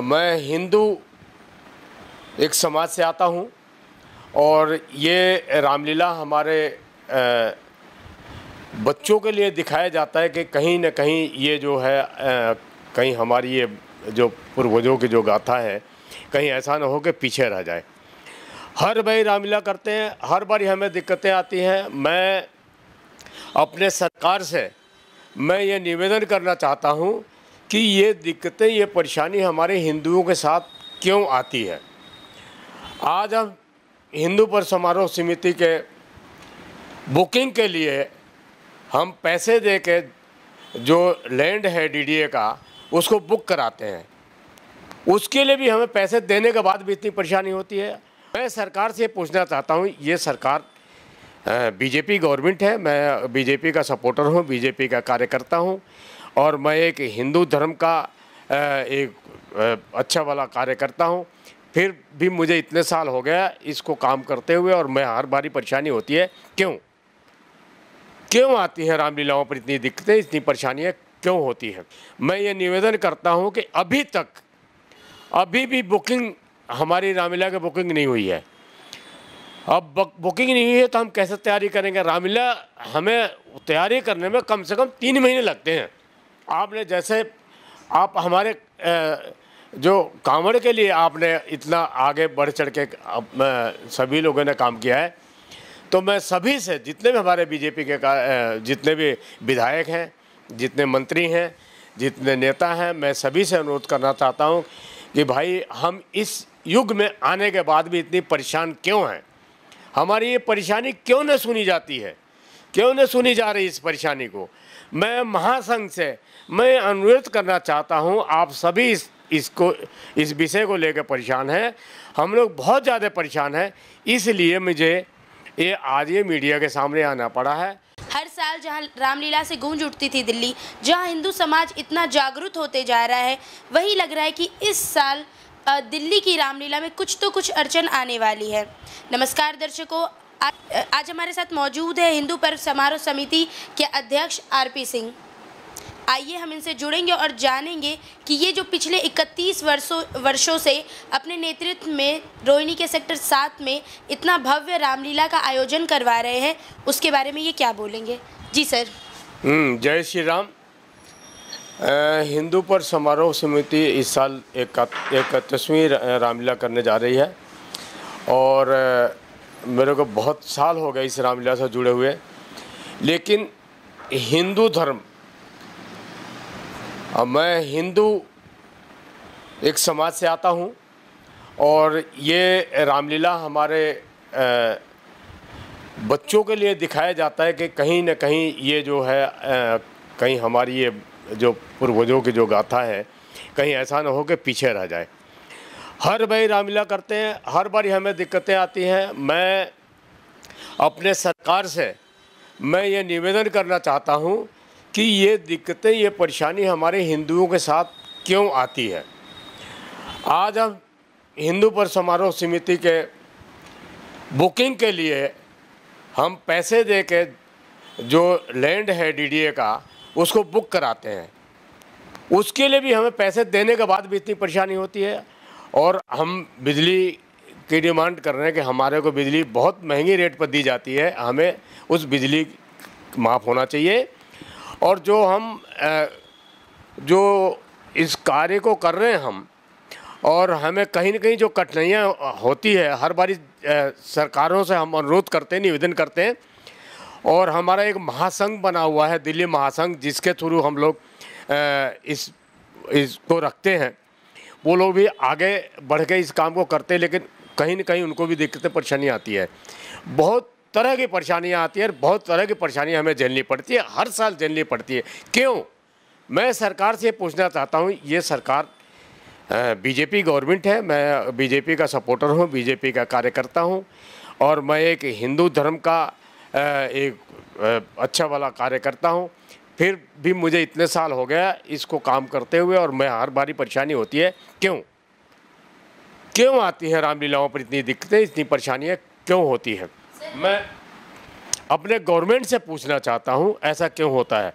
मैं हिंदू एक समाज से आता हूँ और ये रामलीला हमारे बच्चों के लिए दिखाया जाता है कि कहीं न कहीं ये जो है कहीं हमारी ये जो पूर्वजों की जो गाथा है कहीं ऐसा ना हो कि पीछे रह जाए। हर भाई रामलीला करते हैं, हर बार हमें दिक्कतें आती हैं। मैं अपने सरकार से मैं ये निवेदन करना चाहता हूँ कि ये दिक्कतें, ये परेशानी हमारे हिंदुओं के साथ क्यों आती है। आज हम हिंदू पर समारोह समिति के बुकिंग के लिए हम पैसे दे के जो लैंड है डीडीए का उसको बुक कराते हैं, उसके लिए भी हमें पैसे देने के बाद भी इतनी परेशानी होती है। मैं सरकार से पूछना चाहता हूँ, ये सरकार बीजेपी गवर्नमेंट है, मैं बीजेपी का सपोर्टर हूँ, बीजेपी का कार्यकर्ता हूँ और मैं एक हिंदू धर्म का एक अच्छा वाला कार्यकर्ता हूँ। फिर भी मुझे इतने साल हो गया इसको काम करते हुए और मैं हर बारी परेशानी होती है। क्यों आती है रामलीलाओं पर इतनी दिक्कतें, इतनी परेशानियाँ क्यों होती है। मैं ये निवेदन करता हूँ कि अभी भी बुकिंग, हमारी रामलीला की बुकिंग नहीं हुई है। अब बुकिंग नहीं हुई है तो हम कैसे तैयारी करेंगे। रामलीला हमें तैयारी करने में कम से कम 3 महीने लगते हैं। आपने जैसे आप हमारे जो कांवड़ के लिए आपने इतना आगे बढ़ चढ़ के सभी लोगों ने काम किया है, तो मैं सभी से, जितने भी हमारे बीजेपी के जितने भी विधायक हैं, जितने मंत्री हैं, जितने नेता हैं, मैं सभी से अनुरोध करना चाहता हूं कि भाई हम इस युग में आने के बाद भी इतनी परेशान क्यों हैं। हमारी ये परेशानी क्यों न सुनी जाती है, क्यों न सुनी जा रही इस परेशानी को। मैं महासंघ से मैं अनुरोध करना चाहता हूं, आप सभी इस विषय को लेकर परेशान हैं, हम लोग बहुत ज़्यादा परेशान हैं, इसलिए मुझे आज ये मीडिया के सामने आना पड़ा है। हर साल जहां रामलीला से गूंज उठती थी दिल्ली, जहां हिंदू समाज इतना जागरूक होते जा रहा है, वही लग रहा है कि इस साल दिल्ली की रामलीला में कुछ अड़चन आने वाली है। नमस्कार दर्शकों, आज हमारे साथ मौजूद है हिंदू पर्व समारोह समिति के अध्यक्ष आरपी सिंह। आइए हम इनसे जुड़ेंगे और जानेंगे कि ये जो पिछले 31 वर्षों से अपने नेतृत्व में रोहिणी के सेक्टर 7 में इतना भव्य रामलीला का आयोजन करवा रहे हैं, उसके बारे में ये क्या बोलेंगे। जी सर। जय श्री राम। हिंदू पर्व समारोह समिति इस साल 31वीं रामलीला करने जा रही है और मेरे को बहुत साल हो गए इस रामलीला से जुड़े हुए, लेकिन हिंदू धर्म, मैं हिंदू एक समाज से आता हूँ और ये रामलीला हमारे बच्चों के लिए दिखाया जाता है कि कहीं न कहीं ये जो है कहीं हमारी ये जो पूर्वजों की जो गाथा है कहीं ऐसा ना हो कि पीछे रह जाए। हर भाई रामलीला करते हैं, हर बार हमें दिक्कतें आती हैं। मैं अपने सरकार से मैं ये निवेदन करना चाहता हूँ कि ये दिक्कतें, ये परेशानी हमारे हिंदुओं के साथ क्यों आती है। आज हम हिंदू पर्व समारोह समिति के बुकिंग के लिए हम पैसे दे के जो लैंड है डीडीए का उसको बुक कराते हैं, उसके लिए भी हमें पैसे देने के बाद भी इतनी परेशानी होती है और हम बिजली की डिमांड कर रहे हैं कि हमारे को बिजली बहुत महंगी रेट पर दी जाती है, हमें उस बिजली माफ़ होना चाहिए। और जो हम जो इस कार्य को कर रहे हैं हम, और हमें कहीं न कहीं जो कठिनाइयाँ होती है, हर बारी सरकारों से हम अनुरोध करते हैं, निवेदन करते हैं और हमारा एक महासंघ बना हुआ है, दिल्ली महासंघ, जिसके थ्रू हम लोग इसको रखते हैं। वो लोग भी आगे बढ़ के इस काम को करते हैं, लेकिन कहीं न कहीं उनको भी दिक्कतें परेशानियाँ आती है, बहुत तरह की परेशानियाँ आती है, बहुत तरह की परेशानियाँ हमें झेलनी पड़ती है, हर साल झेलनी पड़ती है। क्यों? मैं सरकार से पूछना चाहता हूँ, ये सरकार बीजेपी गवर्नमेंट है, मैं बीजेपी का सपोर्टर हूँ, बीजेपी का कार्यकर्ता हूँ और मैं एक हिंदू धर्म का एक अच्छा वाला कार्यकर्ता हूँ। फिर भी मुझे इतने साल हो गया इसको काम करते हुए और मैं हर बारी परेशानी होती है। क्यों आती है रामलीलाओं पर इतनी दिक्कतें, इतनी परेशानियाँ क्यों होती है। मैं अपने गवर्नमेंट से पूछना चाहता हूँ, ऐसा क्यों होता है।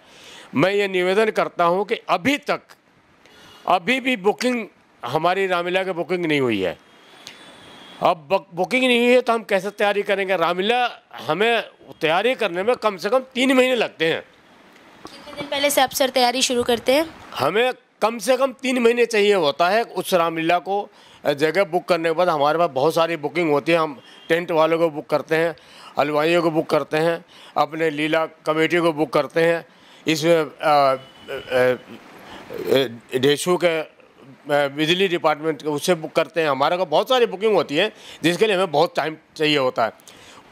मैं ये निवेदन करता हूँ कि अभी भी बुकिंग, हमारी रामलीला की बुकिंग नहीं हुई है। अब बुकिंग नहीं हुई है तो हम कैसे तैयारी करेंगे? रामलीला हमें तैयारी करने में कम से कम 3 महीने लगते हैं। कितने दिन पहले से आप सर तैयारी शुरू करते हैं? हमें कम से कम 3 महीने चाहिए होता है उस रामलीला को जगह बुक करने के बाद। हमारे पास बहुत सारी बुकिंग होती है। हम टेंट वालों को बुक करते हैं, हलवाइयों को बुक करते हैं, अपने लीला कमेटी को बुक करते हैं, इसमें डेशू के बिजली डिपार्टमेंट उससे बुक करते हैं। हमारे को बहुत सारी बुकिंग होती है जिसके लिए हमें बहुत टाइम चाहिए होता है।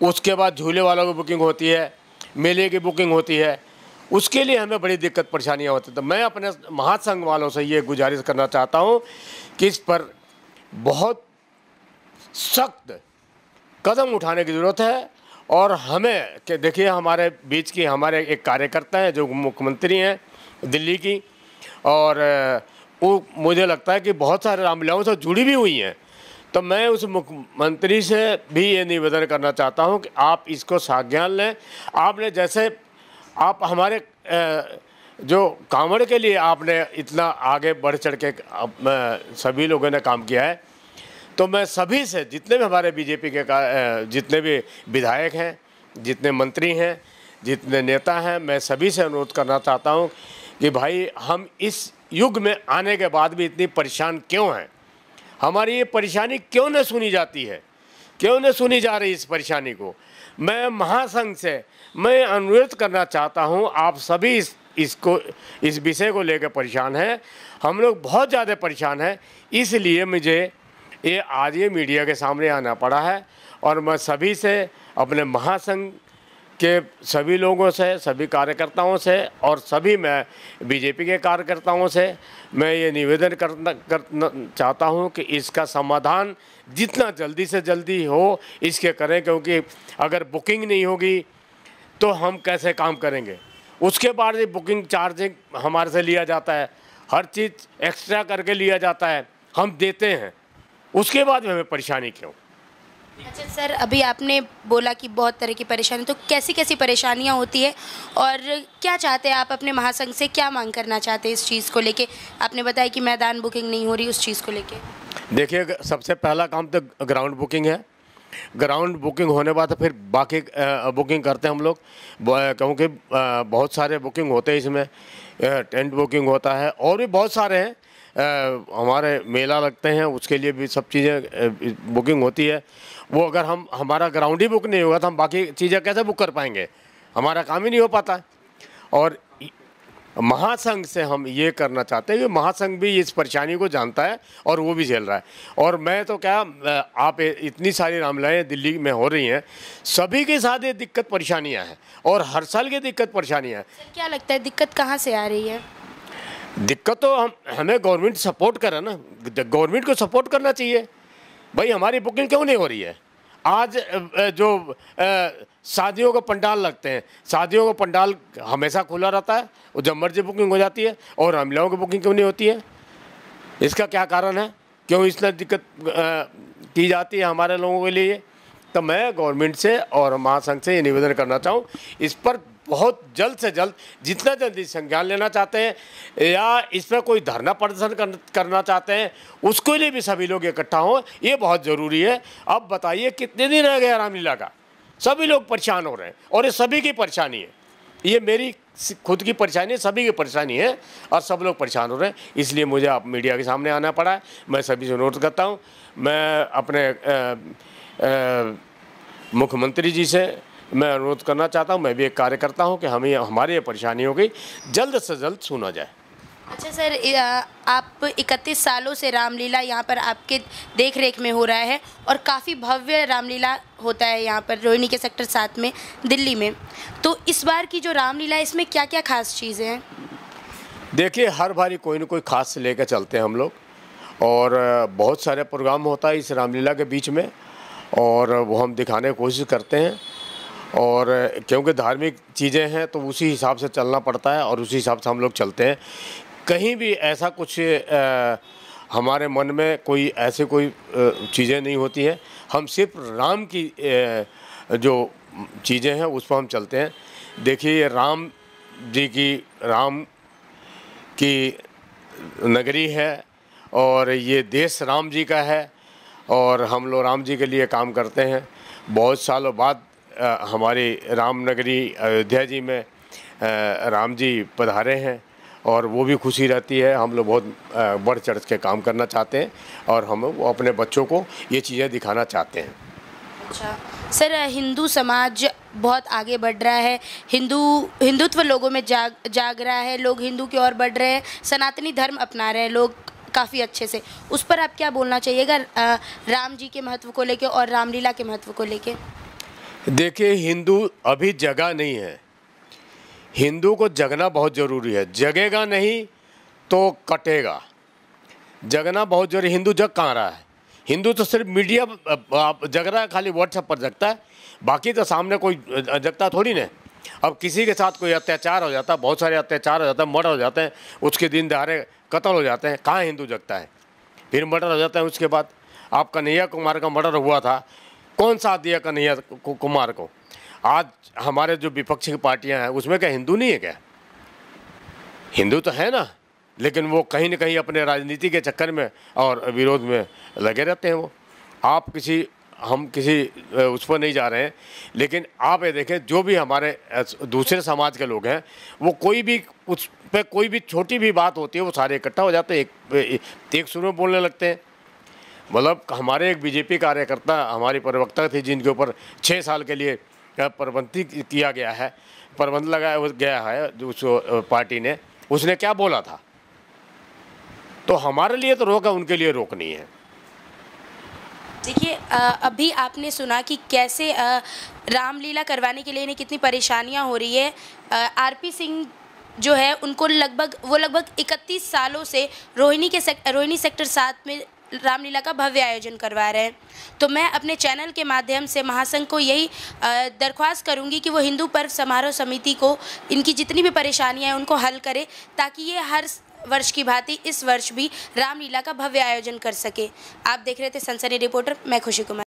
उसके बाद झूले वालों की बुकिंग होती है, मेले की बुकिंग होती है, उसके लिए हमें बड़ी दिक्कत परेशानियाँ होती हैं। तो मैं अपने महासंघ वालों से ये गुजारिश करना चाहता हूँ कि इस पर बहुत सख्त कदम उठाने की ज़रूरत है। और हमें कि देखिए, हमारे बीच की हमारे एक कार्यकर्ता हैं जो मुख्यमंत्री हैं दिल्ली की, और वो मुझे लगता है कि बहुत सारे रामलीलाओं से जुड़ी भी हुई हैं। तो मैं उस मुख्यमंत्री से भी ये निवेदन करना चाहता हूँ कि आप इसको संज्ञान लें। आपने जैसे आप हमारे जो कांवड़ के लिए आपने इतना आगे बढ़ चढ़ के सभी लोगों ने काम किया है, तो मैं सभी से, जितने भी हमारे बीजेपी के जितने भी विधायक हैं, जितने मंत्री हैं, जितने नेता हैं, मैं सभी से अनुरोध करना चाहता हूं कि भाई हम इस युग में आने के बाद भी इतनी परेशान क्यों हैं? हमारी ये परेशानी क्यों न सुनी जाती है? क्यों न सुनी जा रही इस परेशानी को? मैं महासंघ से मैं अनुरोध करना चाहता हूं, आप सभी इस विषय को लेकर परेशान हैं। हम लोग बहुत ज़्यादा परेशान हैं, इसलिए मुझे आज ये मीडिया के सामने आना पड़ा है। और मैं सभी से, अपने महासंघ के सभी लोगों से, सभी कार्यकर्ताओं से और सभी मैं बीजेपी के कार्यकर्ताओं से मैं ये निवेदन करना चाहता हूँ कि इसका समाधान जितना जल्दी से जल्दी हो इसके करें, क्योंकि अगर बुकिंग नहीं होगी तो हम कैसे काम करेंगे? उसके बाद ये बुकिंग चार्जिंग हमारे से लिया जाता है, हर चीज़ एक्स्ट्रा करके लिया जाता है, हम देते हैं, उसके बाद हमें परेशानी क्यों? अच्छा सर, अभी आपने बोला कि बहुत तरह की परेशानी, तो कैसी कैसी परेशानियां होती है और क्या चाहते हैं आप अपने महासंघ से, क्या मांग करना चाहते हैं इस चीज़ को लेके? आपने बताया कि मैदान बुकिंग नहीं हो रही, उस चीज़ को लेके देखिए, सबसे पहला काम तो ग्राउंड बुकिंग है। ग्राउंड बुकिंग होने बाद फिर बाकी बुकिंग करते हैं हम लोग, क्योंकि बहुत सारे बुकिंग होते हैं इसमें। टेंट बुकिंग होता है और भी बहुत सारे हैं, हमारे मेला लगते हैं उसके लिए भी सब चीज़ें बुकिंग होती है। वो अगर हमारा ग्राउंड ही बुक नहीं होगा तो हम बाकी चीज़ें कैसे बुक कर पाएंगे? हमारा काम ही नहीं हो पाता। और महासंघ से हम ये करना चाहते हैं कि महासंघ भी इस परेशानी को जानता है और वो भी झेल रहा है। और मैं तो क्या, आप इतनी सारी रामलीलाएँ दिल्ली में हो रही हैं, सभी के साथ ये दिक्कत परेशानियाँ हैं और हर साल की दिक्कत परेशानियाँ हैं। सर, क्या लगता है दिक्कत कहाँ से आ रही है? दिक्कत तो हमें गवर्नमेंट सपोर्ट करे ना, गवर्नमेंट को सपोर्ट करना चाहिए। भाई हमारी बुकिंग क्यों नहीं हो रही है? आज जो शादियों का पंडाल लगते हैं, शादियों का पंडाल हमेशा खुला रहता है, वो जब मर्जी बुकिंग हो जाती है, और रामलीलाओं की बुकिंग क्यों नहीं होती है? इसका क्या कारण है? क्यों इतना दिक्कत की जाती है हमारे लोगों के लिए? तो मैं गवर्नमेंट से और महासंघ से ये निवेदन करना चाहूँ, इस पर बहुत जल्द से जल्द, जितना जल्दी संज्ञान लेना चाहते हैं या इस पर कोई धरना प्रदर्शन करना चाहते हैं, उसके लिए भी सभी लोग इकट्ठा हों, ये बहुत ज़रूरी है। अब बताइए कितने दिन रह गया रामलीला का? सभी लोग परेशान हो रहे हैं और ये सभी की परेशानी है, ये मेरी खुद की परेशानी है, सभी की परेशानी है और सब लोग परेशान हो रहे हैं। इसलिए मुझे आप मीडिया के सामने आना पड़ा है। मैं सभी से अनुरोध करता हूँ, मैं अपने मुख्यमंत्री जी से मैं अनुरोध करना चाहता हूँ, मैं भी एक कार्यकर्ता हूँ, कि हमें हमारी ये परेशानियों की जल्द से जल्द सुना जाए। अच्छा सर, आप 31 सालों से रामलीला यहाँ पर आपके देख रेख में हो रहा है और काफ़ी भव्य रामलीला होता है यहाँ पर रोहिणी के सेक्टर 7 में दिल्ली में। तो इस बार की जो रामलीला है, इसमें क्या क्या खास चीज़ें हैं? देखिए, हर बारी कोई ना कोई खास लेकर चलते हैं हम लोग, और बहुत सारे प्रोग्राम होता है इस रामलीला के बीच में, और वो हम दिखाने की कोशिश करते हैं। और क्योंकि धार्मिक चीज़ें हैं तो उसी हिसाब से चलना पड़ता है और उसी हिसाब से हम लोग चलते हैं। कहीं भी ऐसा कुछ हमारे मन में कोई ऐसे कोई चीज़ें नहीं होती हैं। हम सिर्फ राम की जो चीज़ें हैं उस पर हम चलते हैं। देखिए, राम जी की, राम की नगरी है और ये देश राम जी का है और हम लोग राम जी के लिए काम करते हैं। बहुत सालों बाद हमारी रामनगरी अयोध्या जी में राम जी पधारे हैं और वो भी खुशी रहती है। हम लोग बहुत बढ़ चढ़ के काम करना चाहते हैं और हम अपने बच्चों को ये चीज़ें दिखाना चाहते हैं। अच्छा सर, हिंदू समाज बहुत आगे बढ़ रहा है, हिंदुत्व लोगों में जाग रहा है, लोग हिंदू की ओर बढ़ रहे हैं, सनातनी धर्म अपना रहे हैं लोग काफ़ी अच्छे से। उस पर आप क्या बोलना चाहिएगा राम जी के महत्व को लेके और रामलीला के महत्व को लेके? देखिए, हिंदू अभी जगा नहीं है, हिंदू को जगना बहुत ज़रूरी है। जगेगा नहीं तो कटेगा, जगना बहुत ज़रूरी। हिंदू जग कहाँ रहा है? हिंदू तो सिर्फ मीडिया जग रहा है, खाली व्हाट्सएप पर जगता है, बाकी तो सामने कोई जगता थोड़ी ना। अब किसी के साथ कोई अत्याचार हो जाता है, बहुत सारे अत्याचार हो जाता है, मर्डर हो जाते हैं, उसके दिन दहाड़े कत्ल हो जाते हैं, कहाँ हिंदू जगता है? फिर मर्डर हो जाता है। उसके बाद आप कन्हैया कुमार का मर्डर हुआ था, कौन साथ दिया कन्हैया कुमार को? आज हमारे जो विपक्ष की पार्टियां हैं उसमें क्या हिंदू नहीं है क्या? हिंदू तो है ना, लेकिन वो कहीं ना कहीं अपने राजनीति के चक्कर में और विरोध में लगे रहते हैं। वो हम किसी उस पर नहीं जा रहे हैं, लेकिन आप ये देखें, जो भी हमारे दूसरे समाज के लोग हैं वो कोई भी उस पर कोई भी छोटी भी बात होती है वो सारे इकट्ठा हो जाते हैं, एक सुर में बोलने लगते हैं। मतलब हमारे एक बीजेपी कार्यकर्ता, हमारी प्रवक्ता थी जिनके ऊपर 6 साल के लिए प्रतिबंध किया गया है, प्रतिबंध लगाया गया है उस पार्टी ने, उसने क्या बोला था? तो हमारे लिए तो रोक है, उनके लिए रोक नहीं है। देखिए, अभी आपने सुना कि कैसे रामलीला करवाने के लिए इन्हें कितनी परेशानियां हो रही है। आरपी सिंह जो है उनको लगभग 31 सालों से रोहिणी सेक्टर 7 में रामलीला का भव्य आयोजन करवा रहे हैं। तो मैं अपने चैनल के माध्यम से महासंघ को यही दरख्वास्त करूंगी कि वो हिंदू पर्व समारोह समिति को इनकी जितनी भी परेशानियां हैं उनको हल करे, ताकि ये हर वर्ष की भांति इस वर्ष भी रामलीला का भव्य आयोजन कर सके। आप देख रहे थे सनसनी रिपोर्टर, मैं खुशी कुमार।